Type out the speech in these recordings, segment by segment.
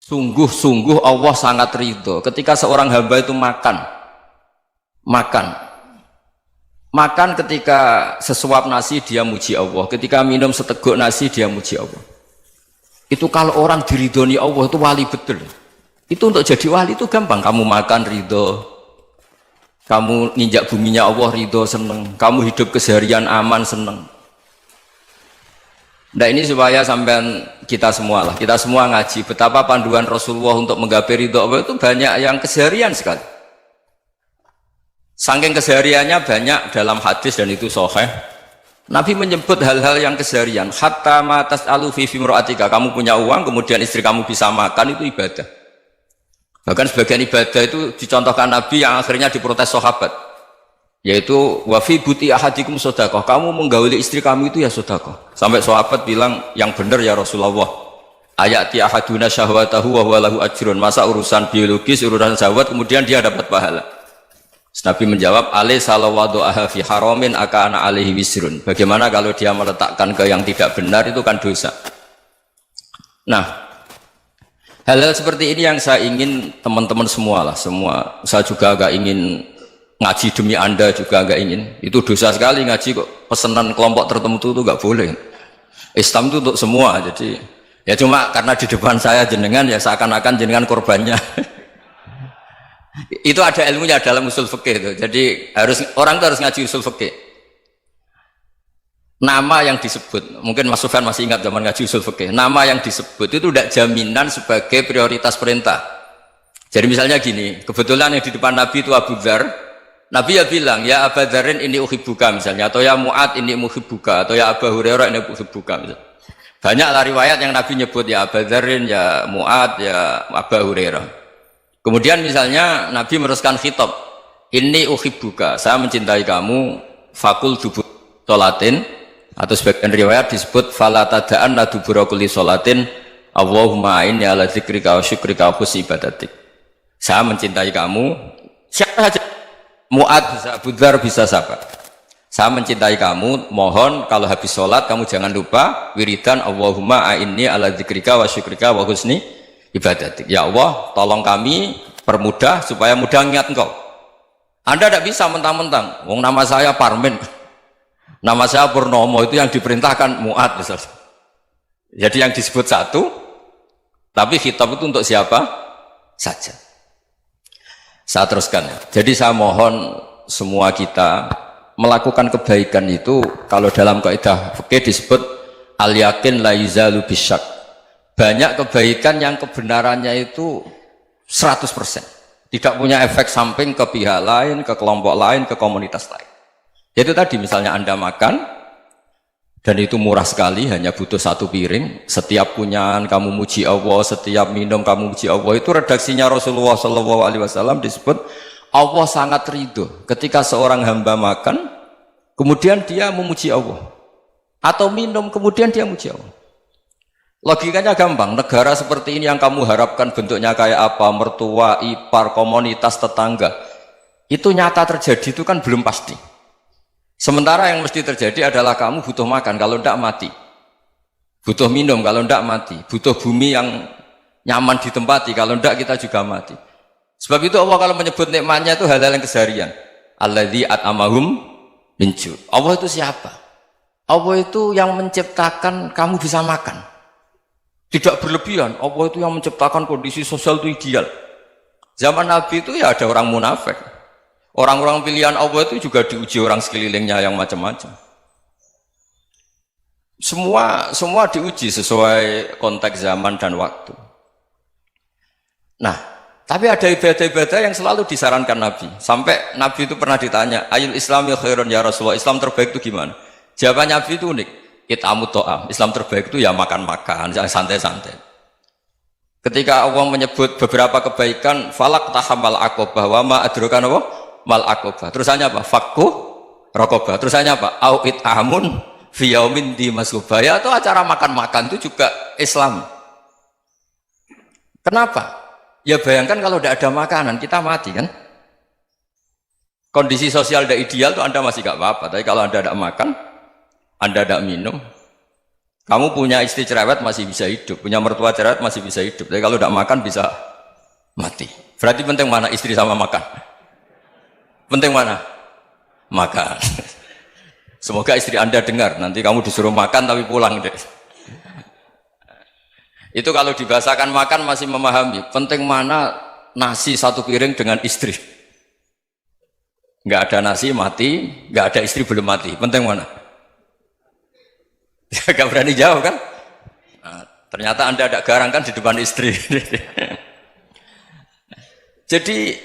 Sungguh-sungguh Allah sangat ridho ketika seorang hamba itu makan ketika sesuap nasi dia muji Allah, ketika minum seteguk nasi dia muji Allah. Itu kalau orang diridhoni Allah itu wali betul. Itu untuk jadi wali itu gampang, kamu makan ridho, kamu nginjak buminya Allah ridho seneng, kamu hidup keseharian aman seneng. Nah ini supaya sampean kita semua ngaji betapa panduan Rasulullah untuk menggapai ridho Allah itu banyak yang keseharian sekali. Saking kesehariannya banyak dalam hadis dan itu sahih. Nabi menyebut hal-hal yang keseharian. Hatta ma tas'alu fi imra'atika, kamu punya uang kemudian istri kamu bisa makan, itu ibadah. Bahkan sebagian ibadah itu dicontohkan Nabi yang akhirnya diprotes sahabat, yaitu wa fi buti ahadikum sedekah, kamu menggauli istri kamu itu ya sedekah. Sampai sahabat bilang, yang benar ya Rasulullah, ayati ahaduna syahwatahu wa huwa lahu ajrun, masa urusan biologis, urusan syahwat kemudian dia dapat pahala. Nabi menjawab, alaysa law wada'aha fi haramin akana alaihi wisrun, bagaimana kalau dia meletakkan ke yang tidak benar, itu kan dosa. Nah, hal-hal seperti ini yang saya ingin teman-teman semua, saya juga agak ingin ngaji demi Anda, juga agak ingin. Itu dosa sekali ngaji kok pesanan kelompok tertentu itu nggak boleh. Islam itu untuk semua. Jadi ya cuma karena di depan saya jenengan ya seakan-akan jenengan korbannya. Itu ada ilmunya dalam usul fikih itu. Jadi orang itu harus ngaji usul fikih. Nama yang disebut, mungkin Mas Sufyan masih ingat zaman ngaji usul fikih. Nama yang disebut itu tidak jaminan sebagai prioritas perintah. Jadi misalnya gini, kebetulan yang di depan Nabi itu Abu Dzar. Nabi ya bilang, ya Abu Dzarin ini uhibbuka misalnya, atau ya Mu'ad ini uhibbuka, atau ya Abu Hurairah ini uhibbuka misalnya. Banyaklah riwayat yang Nabi nyebut ya Abu Dzarin, ya Mu'ad, ya Abu Hurairah. Kemudian misalnya Nabi meneruskan khitab, ini uhibbuka, saya mencintai kamu, fakul dubur sholatin, atau sebagian riwayat disebut fala tada'anna dubura kulli sholatin Allahumma inni ala dzikrika wa syukrika wa husni ibadatik. Saya mencintai kamu, siapa saja, Mu'ad bisa, Abu Dzar bisa sahabat. Saya mencintai kamu, mohon kalau habis sholat kamu jangan lupa wiridan Allahumma a'inni ala dzikrika wa syukrika wa husni ibadatik. Ya Allah, tolong kami permudah supaya mudah ingat engkau. Anda tidak bisa mentang-mentang, wong nama saya Parmin, nama saya Purnomo, itu yang diperintahkan Mu'ad misalnya. Jadi yang disebut satu, tapi khitab itu untuk siapa saja. Saya teruskan ya. Jadi saya mohon semua kita melakukan kebaikan itu, kalau dalam kaidah fikih disebut al yakin la yuzalu bisyak. Banyak kebaikan yang kebenarannya itu 100%, tidak punya efek samping ke pihak lain, ke kelompok lain, ke komunitas lain. Itu tadi misalnya Anda makan dan itu murah sekali, hanya butuh satu piring, setiap punyaan kamu muji Allah, setiap minum kamu muji Allah. Itu redaksinya Rasulullah SAW disebut Allah sangat ridho ketika seorang hamba makan kemudian dia memuji Allah, atau minum kemudian dia muji Allah. Logikanya gampang, negara seperti ini yang kamu harapkan bentuknya kayak apa, mertua, ipar, komunitas, tetangga, itu nyata terjadi itu kan belum pasti. Sementara yang mesti terjadi adalah kamu butuh makan, kalau tidak mati. Butuh minum, kalau tidak mati. Butuh bumi yang nyaman ditempati, kalau tidak kita juga mati. Sebab itu Allah kalau menyebut nikmatnya itu hal-hal yang keseharian. Alladzi at'amahum min ju'. Allah itu siapa? Allah itu yang menciptakan kamu bisa makan. Tidak berlebihan. Allah itu yang menciptakan kondisi sosial itu ideal. Zaman Nabi itu ya ada orang munafik. Orang-orang pilihan Allah itu juga diuji orang sekelilingnya yang macam-macam. Semua diuji sesuai konteks zaman dan waktu. Nah, tapi ada ibadah-ibadah yang selalu disarankan Nabi. Sampai Nabi itu pernah ditanya, ayul islami khairun ya Rasulullah, Islam terbaik itu gimana? Jawaban Nabi itu unik. It'amut to'am, Islam terbaik itu ya makan-makan, jangan santai-santai. Ketika Allah menyebut beberapa kebaikan, falak tahamal aqobah, wa ma adrokan apa? Mal aqobah. Terusannya apa? Fakku rokobah. Terusannya apa? Au it'amun fi yaumin di masubah. Ya, itu acara makan-makan itu juga Islam. Kenapa? Ya bayangkan kalau tidak ada makanan, kita mati kan? Kondisi sosial tidak ideal itu Anda masih gak apa-apa, tapi kalau Anda tidak makan, Anda tidak minum, Kamu punya istri cerewet masih bisa hidup, punya mertua cerewet masih bisa hidup. Tapi kalau tidak makan bisa mati. Berarti penting mana istri sama makan? Penting mana? Makan. Semoga istri Anda dengar, nanti kamu disuruh makan tapi pulang deh. Itu kalau dibahasakan makan masih memahami. Penting mana nasi satu piring dengan istri. Nggak ada nasi mati, nggak ada istri belum mati. Penting mana? Gak berani jawab kan? Nah, ternyata Anda ada garang kan di depan istri. Jadi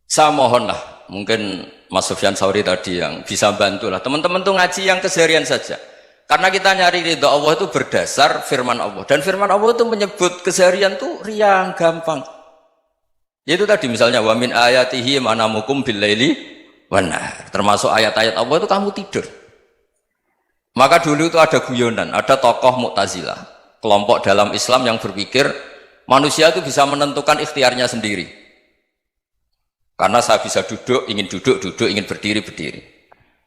saya mohonlah, mungkin Mas Sufyan Sauri tadi yang bisa bantulah teman-teman tuh ngaji yang keseharian saja. Karena kita nyari ridha Allah itu berdasar firman Allah, dan firman Allah itu menyebut keseharian tuh riang gampang. Yaitu tadi misalnya wa min ayatihi manamukum billaili wan nahar. Termasuk ayat-ayat Allah itu kamu tidur. Maka dulu itu ada guyonan, ada tokoh Mu'tazilah, kelompok dalam Islam yang berpikir manusia itu bisa menentukan ikhtiarnya sendiri. Karena saya bisa duduk, duduk, ingin berdiri, berdiri.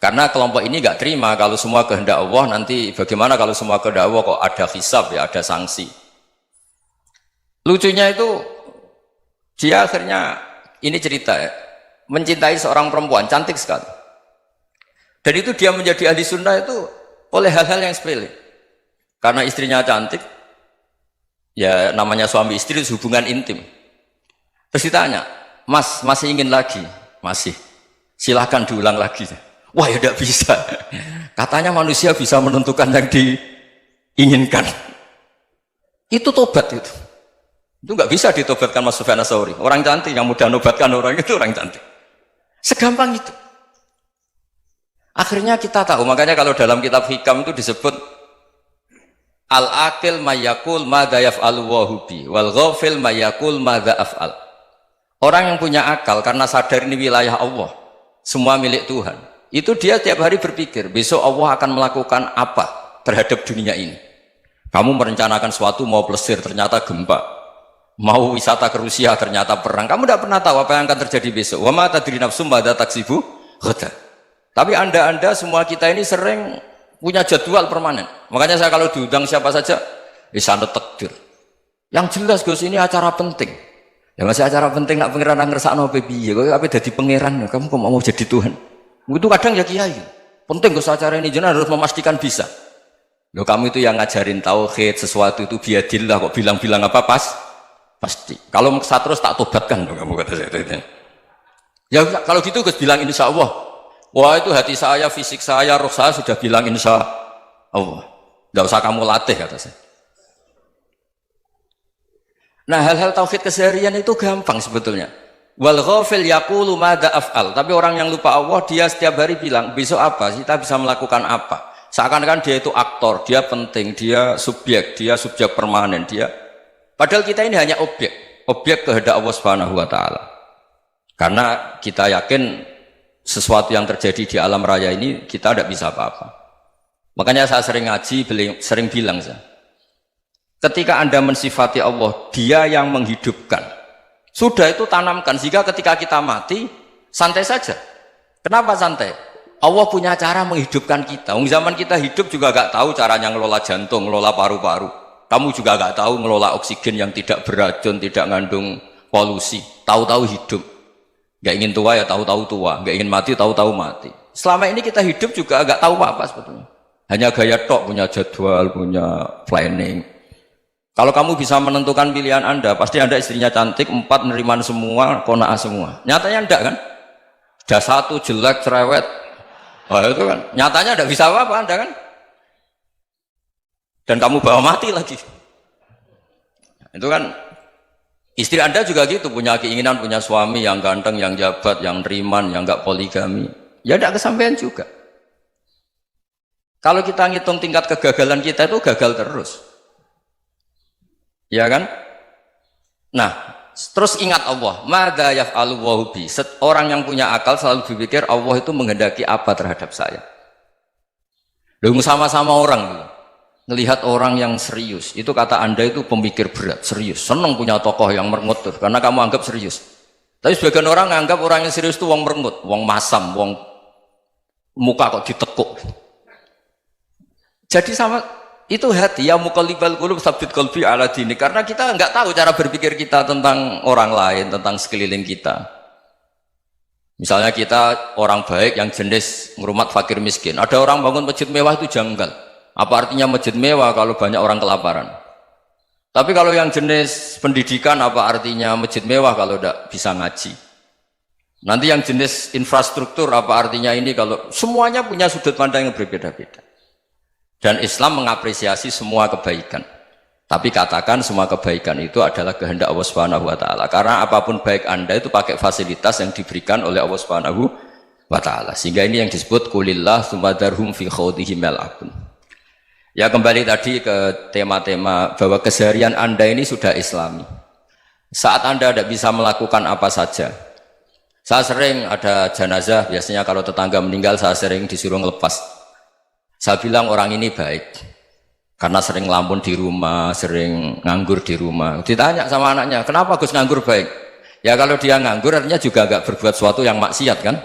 Karena kelompok ini nggak terima kalau semua kehendak Allah, nanti bagaimana kalau semua kehendak Allah kok ada hisab ya, ada sanksi. Lucunya itu dia akhirnya, ini cerita ya, mencintai seorang perempuan cantik sekali. Dan itu dia menjadi ahli sunnah itu oleh hal-hal yang sepele. Karena istrinya cantik, ya namanya suami istri itu hubungan intim. Terus ditanya, Mas masih ingin lagi? Masih. Silahkan diulang lagi. Wah ya tidak bisa. Katanya manusia bisa menentukan yang diinginkan. Itu tobat itu. Itu nggak bisa ditobatkan Mas Sufyan Ats-Tsauri. Orang cantik yang mudah nobatkan orang itu orang cantik. Segampang itu. Akhirnya kita tahu, makanya kalau dalam kitab Hikam itu disebut al-aqil mayyakul madza yaf'alu wa hubi wal ghafil mayyakul madza af'al. Orang yang punya akal karena sadar ini wilayah Allah, semua milik Tuhan. Itu dia tiap hari berpikir, besok Allah akan melakukan apa terhadap dunia ini. Kamu merencanakan suatu mau plesir, ternyata gempa. Mau wisata ke Rusia, ternyata perang. Kamu tidak pernah tahu apa yang akan terjadi besok. Wa ma tadri nafsum madza taksibu ghadan. Tapi anda semua kita ini sering punya jadwal permanen. Makanya saya kalau diundang siapa saja, sanad takdir. Yang jelas Gus ini acara penting. Ya masih acara penting nak pangeran ngersakno piye? Kok ape dadi pangeran? Kamu kok mau jadi Tuhan? Itu kadang ya kiai. Penting Gus acara ini jenengan harus memastikan bisa. Loh kamu itu yang ngajarin tauhid, sesuatu itu biadillah kok bilang-bilang apa pasti. Kalau saya terus tak tobatkan loh kamu kata saya itu. Ya kalau gitu Gus bilang insya Allah. Wah itu hati saya, fisik saya, roh saya sudah bilang insya Allah. Tidak usah kamu latih kata saya. Nah hal-hal tauhid keseharian itu gampang sebetulnya. Wal ghafil yaqulu madza af'al. Tapi orang yang lupa Allah dia setiap hari bilang besok apa? Kita bisa melakukan apa? Seakan-akan dia itu aktor, dia penting, dia subjek permanen, dia. Padahal kita ini hanya objek kehendak Allah Subhanahu wa taala. Karena kita yakin sesuatu yang terjadi di alam raya ini kita tidak bisa apa-apa. Makanya saya sering ngaji, sering bilang saya. Ketika Anda mensifati Allah, Dia yang menghidupkan. Sudah itu tanamkan sehingga ketika kita mati santai saja. Kenapa santai? Allah punya cara menghidupkan kita. Zaman kita hidup juga gak tahu caranya ngelola jantung, ngelola paru-paru. Kamu juga gak tahu ngelola oksigen yang tidak beracun, tidak ngandung polusi. Tahu-tahu hidup. Gak ingin tua ya tahu-tahu tua, gak ingin mati tahu-tahu mati. Selama ini kita hidup juga gak tahu apa sebetulnya. Hanya gaya tok, punya jadwal, punya planning. Kalau kamu bisa menentukan pilihan Anda, pasti Anda istrinya cantik, 4 neriman semua, kona'ah semua. Nyatanya enggak kan? Ada 1 jelek, cerewet. Oh itu kan, nyatanya enggak bisa apa-apa Anda kan? Dan kamu bawa mati lagi. Itu kan, istri Anda juga gitu, punya keinginan, punya suami yang ganteng, yang jabat, yang neriman, yang enggak poligami. Ya enggak kesampaian juga. Kalau kita ngitung tingkat kegagalan kita itu gagal terus. Ya kan? Nah, terus ingat Allah, madza yaf'alu wa bi. Orang yang punya akal selalu berpikir Allah itu menghendaki apa terhadap saya. Loh sama-sama orang melihat orang yang serius. Itu kata Anda itu pemikir berat, serius. Senang punya tokoh yang merengut karena kamu anggap serius. Tapi sebagian orang anggap orang yang serius itu wong merengut, wong masam, wong muka kok ditekuk. Jadi sama Itu hati, ya muqallibal qulub tsabbit qalbi ala dini. Karena kita nggak tahu cara berpikir kita tentang orang lain, tentang sekeliling kita. Misalnya kita orang baik yang jenis ngrumat fakir miskin. Ada orang bangun masjid mewah itu janggal. Apa artinya masjid mewah kalau banyak orang kelaparan? Tapi kalau yang jenis pendidikan, apa artinya masjid mewah kalau tidak bisa ngaji? Nanti yang jenis infrastruktur, apa artinya ini kalau semuanya punya sudut pandang yang berbeda-beda. Dan Islam mengapresiasi semua kebaikan. Tapi katakan semua kebaikan itu adalah kehendak Allah Subhanahu wa taala. Karena apapun baik Anda itu pakai fasilitas yang diberikan oleh Allah Subhanahu wa taala. Sehingga ini yang disebut qulillah tsumma darhum fi khawdihim yal'abun. Ya kembali tadi ke tema-tema bahwa keseharian Anda ini sudah Islami. Saat Anda tidak bisa melakukan apa saja. Saya sering ada jenazah, biasanya kalau tetangga meninggal saya sering disuruh ngelepas. Saya bilang orang ini baik karena sering ngelamun di rumah, sering nganggur di rumah. Ditanya sama anaknya, kenapa Gus nganggur baik? Ya kalau dia nganggur artinya juga agak berbuat sesuatu yang maksiat kan?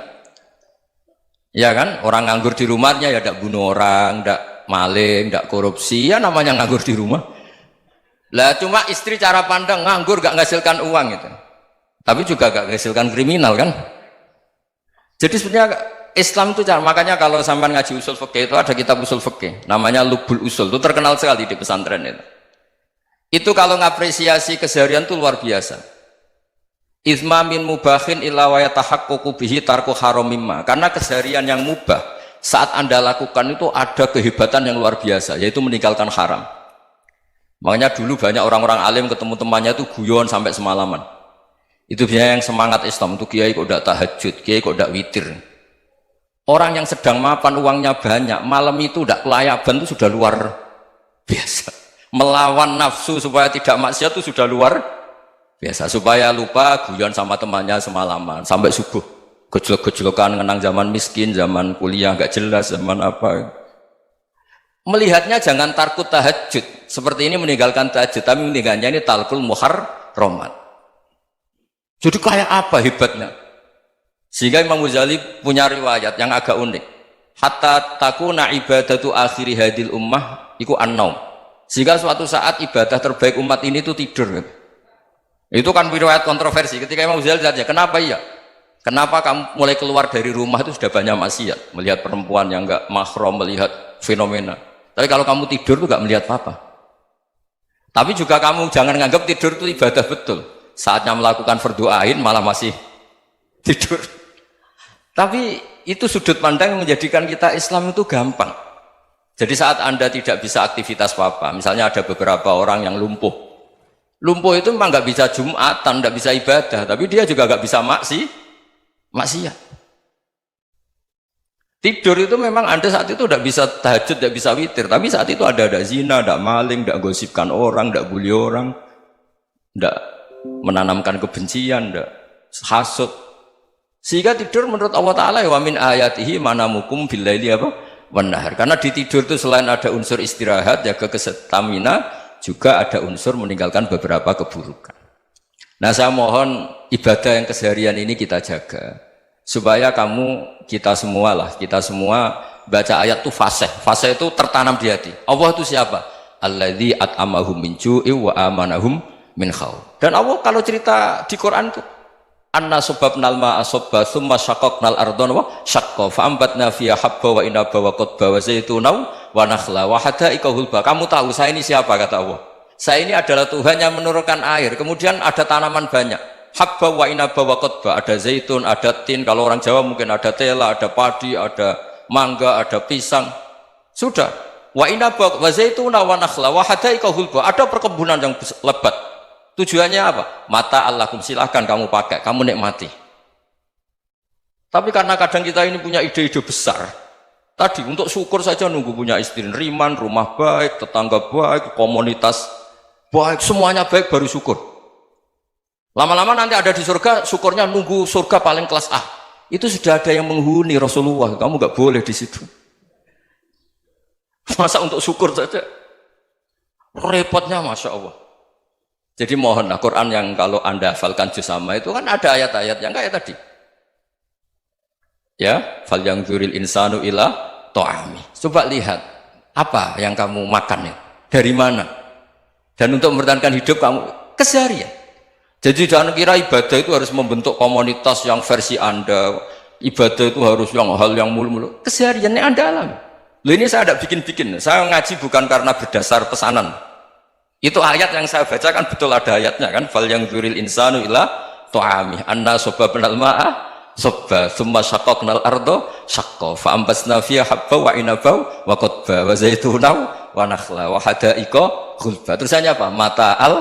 Ya kan? Orang nganggur di rumahnya ya tidak bunuh orang, tidak maling, tidak korupsi, ya namanya nganggur di rumah. Lah cuma istri cara pandang nganggur gak menghasilkan uang itu. Tapi juga gak menghasilkan kriminal kan? Jadi sebenarnya Islam itu makanya kalau sampai ngaji usul fikih itu ada kitab usul fikih namanya Lubul Usul, itu terkenal sekali di pesantren itu. Itu kalau ngapresiasi keseharian itu luar biasa. Izma min mubahin illa wa yatahaqqaqu bihi tarku haramimma. Karena keseharian yang mubah saat Anda lakukan itu ada kehebatan yang luar biasa, yaitu meninggalkan haram. Makanya dulu banyak orang-orang alim ketemu temannya itu guyon sampai semalaman. Itu biasanya yang semangat Islam itu kiai kok tidak tahajud, kiai kok tidak witir. Orang yang sedang mapan uangnya banyak, malam itu tidak kelayaban itu sudah luar biasa. Melawan nafsu supaya tidak maksiat itu sudah luar biasa. Supaya lupa guyon sama temannya semalaman sampai subuh. Gejolak-gejolokan ngenang zaman miskin, zaman kuliah nggak jelas, zaman apa. Melihatnya jangan tarkut tahajud. Seperti ini meninggalkan tahajud, tapi meninggalnya ini talkul muharramat. Jadi kayak apa hebatnya? Sehingga Imam Ghazali punya riwayat yang agak unik. Hatta takuna ibadatu akhiri hadil ummah iku an-naum. Sehingga suatu saat ibadah terbaik umat ini itu tidur. Itu kan riwayat kontroversi. Ketika Imam Ghazali tanya, kenapa iya? Kenapa kamu mulai keluar dari rumah itu sudah banyak maksiat? Melihat perempuan yang enggak mahram, melihat fenomena. Tapi kalau kamu tidur itu enggak melihat apa-apa. Tapi juga kamu jangan menganggap tidur itu ibadah betul. Saatnya melakukan fardhu ain malah masih tidur. Tapi itu sudut pandang yang menjadikan kita Islam itu gampang. Jadi saat Anda tidak bisa aktivitas apa-apa, misalnya ada beberapa orang yang lumpuh. Lumpuh itu memang nggak bisa Jumatan, nggak bisa ibadah, tapi dia juga nggak bisa maksiat. Tidur itu memang Anda saat itu tidak bisa tahajud, tidak bisa witir, tapi saat itu ada zina, ada maling, tidak gosipkan orang, tidak bully orang, tidak menanamkan kebencian, tidak hasud. Sehingga tidur menurut Allah Ta'ala wa min ayatihi manamukum billaili apa? Wan-nahar. Karena di tidur itu selain ada unsur istirahat, jaga kestamina, juga ada unsur meninggalkan beberapa keburukan. Nah saya mohon ibadah yang keseharian ini kita jaga. Supaya kita semua baca ayat itu fasih. Fasih itu tertanam di hati. Allah itu siapa? Alladzi at'amahum min ju'i wa amanahum min khawf. Dan Allah kalau cerita di Quran itu anna sababnal ma'a sabba thumma syaqaqnal ardha wa syaqqa fa ambatna fiha habba wa inaba wa qadba wa zaituna wa nakhla wa hadaika hulba. Kamu tahu saya ini siapa, kata Allah? Saya ini adalah Tuhan yang menurunkan air, kemudian ada tanaman banyak, habba wa inaba wa qadba, ada zaitun, ada tin, kalau orang Jawa mungkin ada tela, ada padi, ada mangga, ada pisang. Sudah. Wa inaba wa zaituna wa nakhla wa hadaika hulba, ada perkebunan yang lebat. Tujuannya apa? Mata Allahkum, silahkan kamu pakai, kamu nikmati. Tapi karena kadang kita ini punya ide-ide besar. Tadi untuk syukur saja nunggu punya istri riman, rumah baik, tetangga baik, komunitas baik, semuanya baik baru syukur. Lama-lama nanti ada di surga, syukurnya nunggu surga paling kelas A. Itu sudah ada yang menghuni Rasulullah, kamu nggak boleh di situ. Masa untuk syukur saja? Repotnya Masya Allah. Jadi mohonlah Quran yang kalau Anda hafalkan juz sama itu kan ada ayat-ayat yang kayak tadi. Ya, fal yang dzuril insanu ila ta'ami. Coba lihat Apa yang kamu makan ya? Dari mana? Dan untuk mempertahankan hidup kamu keseharian. Jadi jangan kira ibadah itu harus membentuk komunitas yang versi Anda. Ibadah itu harus yang hal yang mulu-mulu. Kesehariannya Anda alami. Loh, ini saya tidak bikin-bikin. Saya ngaji bukan karena berdasar pesanan. Itu ayat yang saya baca kan betul ada ayatnya kan. Fal yang dzuril insanu ila tu'ami anna sobabnal ma'ah sobba thumma syaqaqnal ardo syaqqa fa ambasna fiha habba wa inaba wa qadba wa zaituna wa nakhla wa hadaika ghulba. Terusannya apa? Mata'al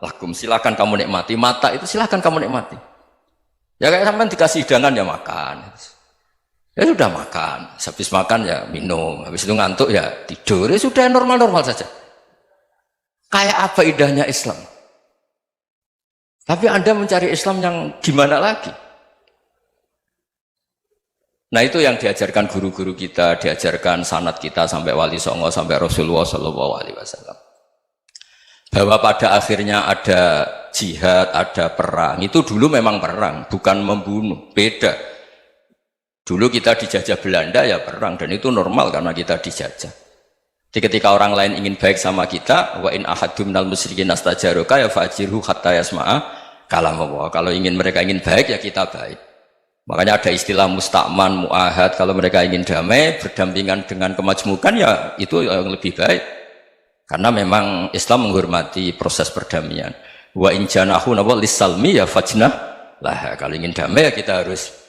lakum, silakan kamu nikmati. Mata itu silakan kamu nikmati. Ya kayak sampean dikasih hidangan ya makan. Ya sudah makan, habis makan ya minum, habis itu ngantuk ya tidur. Ya sudah normal-normal saja. Kayak apa indahnya Islam? Tapi Anda mencari Islam yang gimana lagi? Nah itu yang diajarkan guru-guru kita, diajarkan sanad kita sampai Wali Songo, sampai Rasulullah SAW. Bahwa pada akhirnya ada jihad, ada perang. Itu dulu memang perang, bukan membunuh. Beda. Dulu kita dijajah Belanda ya perang, dan itu normal karena kita dijajah. Jadi ketika orang lain ingin baik sama kita, wa in ahadum minal musyrikin astajaruka ya fajirhu hatta yasma'a kalam Allah. Kalau mereka ingin baik ya kita baik. Makanya ada istilah musta'man, mu'ahad. Kalau mereka ingin damai, berdampingan dengan kemajmukan ya itu yang lebih baik. Karena memang Islam menghormati proses perdamaian. Wa in janahu lis-salmi ya fajnah lah. Kalau ingin damai ya kita harus